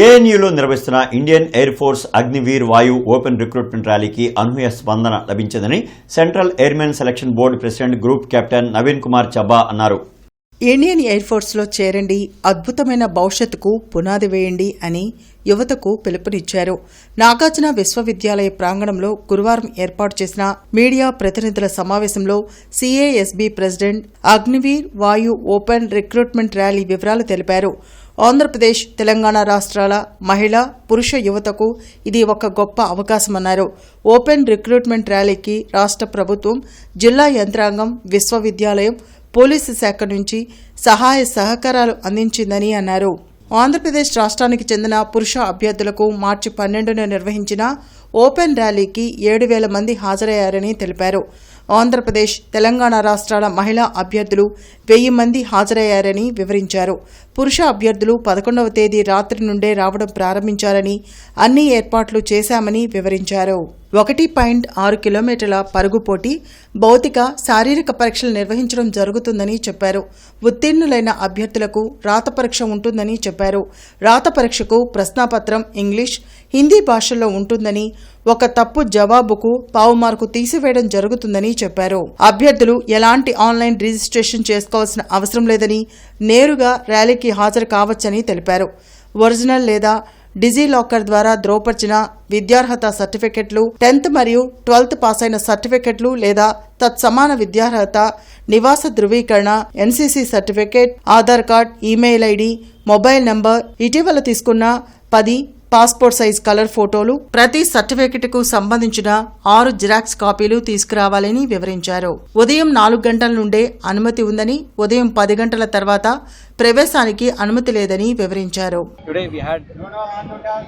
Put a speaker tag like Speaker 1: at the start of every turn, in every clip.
Speaker 1: ఏఎన్యూలో నిర్వహిస్తున్న Indian air force Agniveer వాయు open recruitment ర్యాలీకి అనూహ్య స్పందన లభించిందని central airmen selection board president group captain Naveen Kumar Chabba అన్నారు.
Speaker 2: ఇండియన్ ఎయిర్ ఫోర్స్లో చేరండి, అద్భుతమైన భవిష్యత్తుకు పునాది వేయండి అని యువతకు పిలుపునిచ్చారు. నాగార్జున విశ్వవిద్యాలయ ప్రాంగణంలో గురువారం ఏర్పాటు చేసిన మీడియా ప్రతినిధుల సమావేశంలో సిఏఎస్బి ప్రెసిడెంట్ అగ్నివీర్ వాయు ఓపెన్ రిక్రూట్మెంట్ ర్యాలీ వివరాలు తెలిపారు. ఆంధ్రప్రదేశ్, తెలంగాణ రాష్ట్రాల మహిళా, పురుష యువతకు ఇది ఒక గొప్ప అవకాశమన్నారు. ఓపెన్ రిక్రూట్మెంట్ ర్యాలీకి రాష్ట్ర ప్రభుత్వం, జిల్లా యంత్రాంగం, విశ్వవిద్యాలయం, పోలీసు శాఖ నుంచి సహాయ సహకారాలు అందించిందని అన్నారు. ఆంధ్రప్రదేశ్ రాష్ట్రానికి చెందిన పురుష అభ్యర్థులకు మార్చి 12న నిర్వహించిన ఓపెన్ ర్యాలీకి 7,000 మంది హాజరయ్యారని తెలిపారు. ఆంధ్రప్రదేశ్, తెలంగాణ రాష్ట్రాల మహిళా అభ్యర్థులు 1,000 మంది హాజరయ్యారని వివరించారు. పురుష అభ్యర్థులు 11వ తేదీ రాత్రి నుండే రావడం ప్రారంభించారని, అన్ని ఏర్పాట్లు చేశామని వివరించారు. 1.6 కిలోమీటర్ల పరుగు పోటీ, భౌతిక, శారీరక పరీక్షలు నిర్వహించడం జరుగుతుందని చెప్పారు. ఉత్తీర్ణులైన అభ్యర్థులకు రాత పరీక్ష ఉంటుందని చెప్పారు. రాత పరీక్షకు ప్రశ్నాపత్రం ఇంగ్లీష్, హిందీ భాషల్లో ఉంటుందని, ఒక తప్పు జవాబుకు పావు మార్కు తీసివేయడం జరుగుతుందని చెప్పారు. అభ్యర్థులు ఎలాంటి ఆన్లైన్ రిజిస్ట్రేషన్ చేసుకోవాల్సిన అవసరం లేదని, నేరుగా ర్యాలీకి హాజరు కావచ్చని తెలిపారు. ఒరిజినల్ లేదా డిజిలాకర్ ద్వారా ధృవపరిచిన విద్యార్హత సర్టిఫికెట్లు, 10th మరియు 12th పాస్ అయిన సర్టిఫికెట్లు లేదా తత్సమాన విద్యార్హత, నివాస ధృవీకరణ, NCC certificate, Aadhaar card, email ID, mobile number, ఇటీవల తీసుకున్న 10 పాస్పోర్ట్ సైజ్ కలర్ ఫోటోలు, ప్రతి సర్టిఫికెట్కు సంబంధించిన 6 జిరాక్స్ కాపీలు తీసుకురావాలని వివరించారు. ఉదయం 4 గంటల నుండే అనుమతి ఉందని, ఉదయం 10 గంటల తర్వాత ప్రవేశానికి అనుమతి లేదని వివరించారు.
Speaker 3: Today we had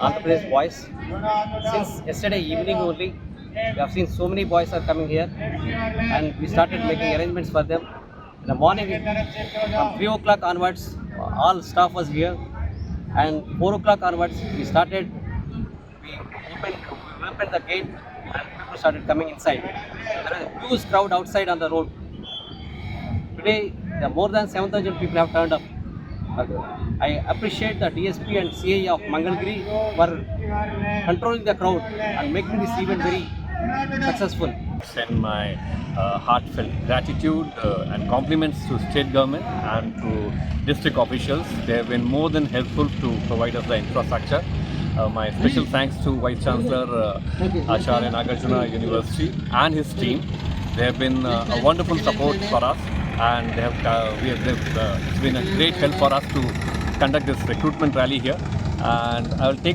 Speaker 3: Andhra Pradesh boys. Since yesterday evening only, we have seen so many boys are coming here, and we started making arrangements for them. In the morning, from 3 o'clock onwards, all staff was here. And 4 o'clock onwards, we opened the gate and people started coming inside. There is a huge crowd outside on the road. Today, more than 7,000 people have turned up. I appreciate the DSP and CA of Mangalgiri for controlling the crowd and making this event very successful.
Speaker 4: Send my heartfelt gratitude and compliments to state government and to district officials. They have been more than helpful to provide us the infrastructure. My special thanks to Vice Chancellor Acharya Nagarjuna University and his team. They have been a wonderful support for us, and it's been a great help for us to conduct this recruitment rally here. And I will take